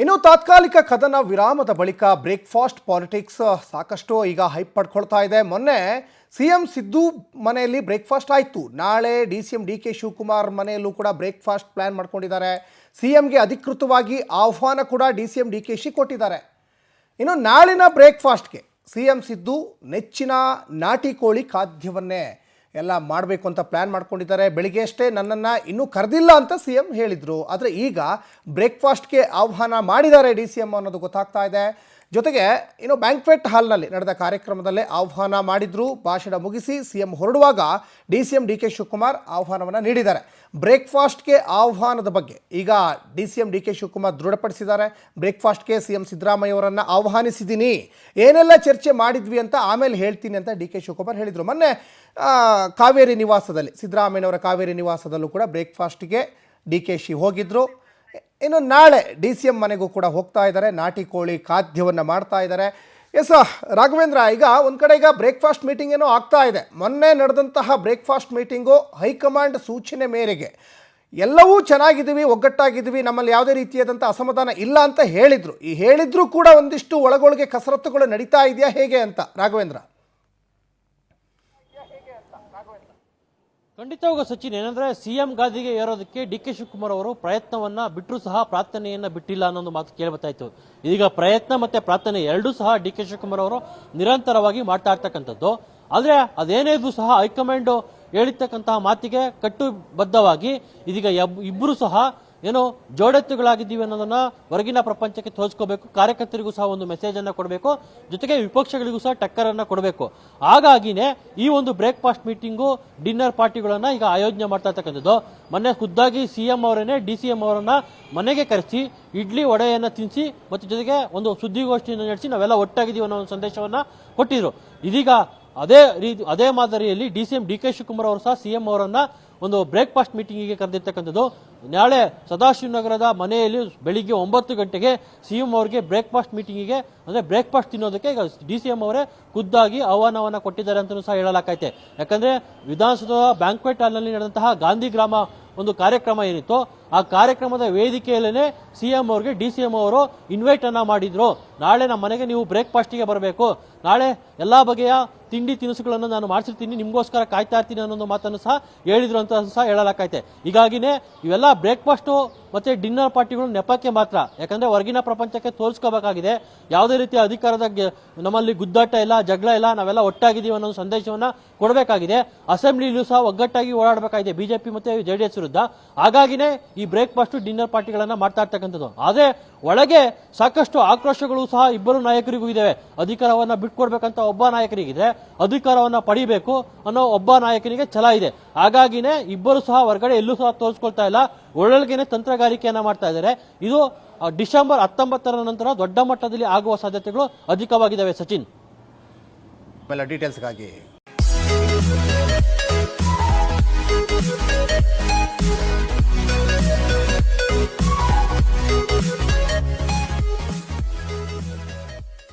ಇನ್ನು ತಾತ್ಕಾಲಿಕ ಕದನ ವಿರಾಮದ ಬಳಿಕ ಬ್ರೇಕ್ಫಾಸ್ಟ್ ಪಾಲಿಟಿಕ್ಸ್ ಸಾಕಷ್ಟು ಈಗ ಹೈಪ್ ಪಡ್ಕೊಳ್ತಾ ಇದೆ. ಮೊನ್ನೆ ಸಿಎಂ ಸಿದ್ದು ಮನೆಯಲ್ಲಿ ಬ್ರೇಕ್ಫಾಸ್ಟ್ ಆಯಿತು. ನಾಳೆ ಡಿಸಿಎಂ ಡಿಕೆ ಶಿವಕುಮಾರ್ ಮನೆಯಲ್ಲೂ ಕೂಡ ಬ್ರೇಕ್ಫಾಸ್ಟ್ ಪ್ಲಾನ್ ಮಾಡ್ಕೊಂಡಿದ್ದಾರೆ. ಸಿಎಂಗೆ ಅಧಿಕೃತವಾಗಿ ಆಹ್ವಾನ ಕೂಡ ಡಿಸಿಎಂ ಡಿಕೆಶಿ ಕೊಟ್ಟಿದ್ದಾರೆ. ಇನ್ನು ನಾಳಿನ ಬ್ರೇಕ್ಫಾಸ್ಟ್ಗೆ ಸಿಎಂ ಸಿದ್ದು ನೆಚ್ಚಿನ ನಾಟಿ ಕೋಳಿ ಖಾದ್ಯವನ್ನೇ ಎಲ್ಲ ಮಾಡಬೇಕು ಅಂತ ಪ್ಲ್ಯಾನ್ ಮಾಡ್ಕೊಂಡಿದ್ದಾರೆ. ಬೆಳಿಗ್ಗೆ ಅಷ್ಟೇ ನನ್ನನ್ನು ಇನ್ನೂ ಕರೆದಿಲ್ಲ ಅಂತ ಸಿಎಂ ಹೇಳಿದರು. ಆದರೆ ಈಗ ಬ್ರೇಕ್ಫಾಸ್ಟ್ಗೆ ಆಹ್ವಾನ ಮಾಡಿದ್ದಾರೆ ಡಿ ಸಿ ಎಂ ಅನ್ನೋದು ಗೊತ್ತಾಗ್ತಾ ಇದೆ. ಜೊತೆಗೆ ಇನ್ನು ಬ್ಯಾಂಕ್ವೆಟ್ ಹಾಲ್ನಲ್ಲಿ ನಡೆದ ಕಾರ್ಯಕ್ರಮದಲ್ಲೇ ಆಹ್ವಾನ ಮಾಡಿದ್ರು. ಭಾಷಣ ಮುಗಿಸಿ ಸಿಎಂ ಹೊರಡುವಾಗ D C M D K Shivakumar ಆಹ್ವಾನವನ್ನು ನೀಡಿದ್ದಾರೆ. ಬ್ರೇಕ್ಫಾಸ್ಟ್ಗೆ ಆಹ್ವಾನದ ಬಗ್ಗೆ ಈಗ D C M D K Shivakumar ದೃಢಪಡಿಸಿದ್ದಾರೆ. ಬ್ರೇಕ್ಫಾಸ್ಟ್ಗೆ ಸಿ ಎಂ ಸಿದ್ದರಾಮಯ್ಯವರನ್ನು ಆಹ್ವಾನಿಸಿದ್ದೀನಿ, ಏನೆಲ್ಲ ಚರ್ಚೆ ಮಾಡಿದ್ವಿ ಅಂತ ಆಮೇಲೆ ಹೇಳ್ತೀನಿ ಅಂತ ಡಿ ಕೆ ಶಿವಕುಮಾರ್ ಹೇಳಿದರು. ಮೊನ್ನೆ ಕಾವೇರಿ ನಿವಾಸದಲ್ಲಿ ಸಿದ್ದರಾಮಯ್ಯನವರ ಕಾವೇರಿ ನಿವಾಸದಲ್ಲೂ ಕೂಡ ಬ್ರೇಕ್ಫಾಸ್ಟ್ಗೆ ಡಿ ಕೆ ಶಿ ಹೋಗಿದ್ದರು. ಇನ್ನು ನಾಳೆ ಡಿ ಸಿ ಎಂ ಮನೆಗೂ ಕೂಡ ಹೋಗ್ತಾ ಇದ್ದಾರೆ. ನಾಟಿ ಕೋಳಿ ಖಾದ್ಯವನ್ನು ಮಾಡ್ತಾ ಇದ್ದಾರೆ. ಎಸ್ ರಾಘವೇಂದ್ರ, ಈಗ ಒಂದು ಕಡೆ ಈಗ ಬ್ರೇಕ್ಫಾಸ್ಟ್ ಮೀಟಿಂಗ್ ಏನೋ ಆಗ್ತಾ ಇದೆ. ಮೊನ್ನೆ ನಡೆದಂತಹ ಬ್ರೇಕ್ಫಾಸ್ಟ್ ಮೀಟಿಂಗು ಹೈಕಮಾಂಡ್ ಸೂಚನೆ ಮೇರೆಗೆ ಎಲ್ಲವೂ ಚೆನ್ನಾಗಿದ್ದೀವಿ, ಒಗ್ಗಟ್ಟಾಗಿದ್ದೀವಿ, ನಮ್ಮಲ್ಲಿ ಯಾವುದೇ ರೀತಿಯಾದಂಥ ಅಸಮಾಧಾನ ಇಲ್ಲ ಅಂತ ಹೇಳಿದರು. ಈ ಹೇಳಿದ್ರು ಕೂಡ ಒಂದಿಷ್ಟು ಒಳಗೊಳಗೆ ಕಸರತ್ತುಗಳು ನಡೀತಾ ಇದೆಯಾ ಹೇಗೆ ಅಂತ ರಾಘವೇಂದ್ರ? ಖಂಡಿತವಾಗ ಸಚಿನ್, ಏನಂದ್ರೆ ಸಿಎಂ ಗಾದಿಗೆ ಏರೋದಕ್ಕೆ ಡಿ ಕೆ ಶಿವಕುಮಾರ್ ಅವರು ಪ್ರಯತ್ನವನ್ನ ಬಿಟ್ಟರು ಸಹ ಪ್ರಾರ್ಥನೆಯನ್ನ ಬಿಟ್ಟಿಲ್ಲ ಅನ್ನೋ ಮಾತು ಕೇಳಬತ್ತಾಯ್ತು. ಈಗ ಪ್ರಯತ್ನ ಮತ್ತೆ ಪ್ರಾರ್ಥನೆ ಎರಡೂ ಸಹ ಡಿ ಕೆ ಶಿವಕುಮಾರ್ ಅವರು ನಿರಂತರವಾಗಿ ಮಾಡ್ತಾ ಇರ್ತಕ್ಕಂಥದ್ದು. ಆದ್ರೆ ಅದೇನೇ ಇದ್ರೂ ಸಹ ಹೈಕಮಾಂಡ್ ಹೇಳಿರ್ತಕ್ಕಂತಹ ಮಾತಿಗೆ ಕಟ್ಟುಬದ್ಧವಾಗಿ ಇದೀಗ ಇಬ್ಬರು ಸಹ ಏನೋ ಜೋಡೆತ್ತುಗಳಾಗಿದ್ದೀವಿ ಅನ್ನೋದನ್ನ ಹೊರಗಿನ ಪ್ರಪಂಚಕ್ಕೆ ತೋರಿಸ್ಕೋಬೇಕು. ಕಾರ್ಯಕರ್ತರಿಗೂ ಸಹ ಒಂದು ಮೆಸೇಜ್ ಅನ್ನ ಕೊಡಬೇಕು, ಜೊತೆಗೆ ವಿಪಕ್ಷಗಳಿಗೂ ಸಹ ಟಕ್ಕರ್ ಅನ್ನ ಕೊಡಬೇಕು. ಹಾಗಾಗಿನೇ ಈ ಒಂದು ಬ್ರೇಕ್ಫಾಸ್ಟ್ ಮೀಟಿಂಗು, ಡಿನ್ನರ್ ಪಾರ್ಟಿಗಳನ್ನ ಈಗ ಆಯೋಜನೆ ಮಾಡ್ತಾ ಇರ್ತಕ್ಕಂಥದ್ದು. ಮೊನ್ನೆ ಖುದ್ದಾಗಿ ಸಿಎಂ ಅವರನ್ನೇ ಡಿ ಸಿ ಎಂ ಅವರನ್ನ ಮನೆಗೆ ಕರೆಸಿ ಇಡ್ಲಿ ವಡೆಯನ್ನ ತಿನ್ನಿಸಿ ಮತ್ತು ಜೊತೆಗೆ ಒಂದು ಸುದ್ದಿಗೋಷ್ಠಿಯನ್ನು ನಡೆಸಿ ನಾವೆಲ್ಲ ಒಟ್ಟಾಗಿದ್ದೀವಿ ಅನ್ನೋ ಒಂದು ಸಂದೇಶವನ್ನ ಕೊಟ್ಟಿದ್ರು. ಇದೀಗ ಅದೇ ಮಾದರಿಯಲ್ಲಿ D C M D K Shivakumar ಅವರು ಸಹ ಸಿಎಂ ಅವರನ್ನ ಒಂದು ಬ್ರೇಕ್ಫಾಸ್ಟ್ ಮೀಟಿಂಗಿಗೆ ಕರೆದಿರ್ತಕ್ಕಂಥದ್ದು. ನಾಳೆ ಸದಾಶಿವನಗರದ ಮನೆಯಲ್ಲಿ ಬೆಳಿಗ್ಗೆ 9 ಗಂಟೆಗೆ ಸಿಎಂ ಅವರಿಗೆ ಬ್ರೇಕ್ಫಾಸ್ಟ್ ಮೀಟಿಂಗಿಗೆ ಅಂದ್ರೆ ಬ್ರೇಕ್ಫಾಸ್ಟ್ ತಿನ್ನೋದಕ್ಕೆ ಈಗ ಡಿ ಸಿ ಎಂ ಅವರೇ ಖುದ್ದಾಗಿ ಆಹ್ವಾನವನ್ನ ಕೊಟ್ಟಿದ್ದಾರೆ ಅಂತಲೂ ಸಹ ಹೇಳಲಾಗೈತೆ. ಯಾಕಂದ್ರೆ ವಿಧಾನಸೌಧ ಬ್ಯಾಂಕ್ವೆಟ್ ಹಾಲ್ನಲ್ಲಿ ನಡೆದಂತಹ ಗಾಂಧಿ ಗ್ರಾಮ ಒಂದು ಕಾರ್ಯಕ್ರಮ ಏನಿತ್ತು, ಆ ಕಾರ್ಯಕ್ರಮದ ವೇದಿಕೆಯಲ್ಲೇನೆ ಸಿಎಂ ಅವರಿಗೆ ಡಿ ಸಿ ಎಂ ಅವರು ಇನ್ವೈಟ್ ಅನ್ನ ಮಾಡಿದ್ರು. ನಾಳೆ ನಮ್ಮ ಮನೆಗೆ ನೀವು ಬ್ರೇಕ್ಫಾಸ್ಟಿಗೆ ಬರಬೇಕು, ನಾಳೆ ಎಲ್ಲಾ ಬಗೆಯ ತಿಂಡಿ ತಿನಿಸುಗಳನ್ನು ನಾನು ಮಾಡಿಸಿರ್ತೀನಿ, ನಿಮ್ಗೋಸ್ಕರ ಕಾಯ್ತಾ ಇರ್ತೀನಿ ಅನ್ನೋ ಮಾತನ್ನು ಸಹ ಹೇಳಿದ್ರು ಅಂತ ಸಹ ಹೇಳಲಾಗೈತೆ. ಹೀಗಾಗಿನೇ ಇವೆಲ್ಲ ಬ್ರೇಕ್ಫಾಸ್ಟ್ ಮತ್ತೆ ಡಿನ್ನರ್ ಪಾರ್ಟಿಗಳು ನೆಪಕ್ಕೆ ಮಾತ್ರ. ಯಾಕಂದ್ರೆ ಹೊರಗಿನ ಪ್ರಪಂಚಕ್ಕೆ ತೋರಿಸ್ಕೋಬೇಕಾಗಿದೆ, ಯಾವುದೇ ರೀತಿಯ ಅಧಿಕಾರದ ನಮ್ಮಲ್ಲಿ ಗುದ್ದಾಟ ಇಲ್ಲ, ಜಗಳ ಇಲ್ಲ, ನಾವೆಲ್ಲ ಒಟ್ಟಾಗಿದ್ದೀವಿ ಅನ್ನೋ ಸಂದೇಶವನ್ನ ಕೊಡಬೇಕಾಗಿದೆ. ಅಸೆಂಬ್ಲಿಯಲ್ಲೂ ಸಹ ಒಗ್ಗಟ್ಟಾಗಿ ಓಡಾಡಬೇಕಾಗಿದೆ ಬಿಜೆಪಿ ಮತ್ತೆ ಜೆಡಿಎಸ್ ವಿರುದ್ಧ. ಹಾಗಾಗಿನೇ ಈ ಬ್ರೇಕ್ಫಾಸ್ಟ್ ಡಿನ್ನರ್ ಪಾರ್ಟಿಗಳನ್ನ ಮಾಡ್ತಾ ಇರ್ತಕ್ಕಂಥದ್ದು. ಆದ್ರೆ ಒಳಗೆ ಸಾಕಷ್ಟು ಆಕ್ರೋಶಗಳು ಸಹ ಇಬ್ಬರು ನಾಯಕರಿಗೂ ಇದಾವೆ. ಅಧಿಕಾರವನ್ನ ಬಿಟ್ಕೊಡ್ಬೇಕಂತ ಒಬ್ಬ ನಾಯಕರಿಗಿದೆ, ಅಧಿಕಾರವನ್ನ ಪಡಿಬೇಕು ಅನ್ನೋ ಒಬ್ಬ ನಾಯಕನಿಗೆ ಛಲ ಇದೆ. ಹಾಗಾಗಿನೇ ಇಬ್ಬರು ಸಹ ಹೊರಗಡೆ ಎಲ್ಲೂ ಸಹ ತೋರಿಸ್ಕೊಳ್ತಾ ಇಲ್ಲ, ಒಳಗೇನೆ ತಂತ್ರಗಾರಿಕೆಯನ್ನ ಮಾಡ್ತಾ ಇದ್ದಾರೆ. ಇದು ಡಿಸೆಂಬರ್ 19ರ ನಂತರ ದೊಡ್ಡ ಮಟ್ಟದಲ್ಲಿ ಆಗುವ ಸಾಧ್ಯತೆಗಳು ಅಧಿಕವಾಗಿದ್ದಾವೆ. ಸಚಿನ್, ಡೀಟೇಲ್ಸ್ಗಾಗಿ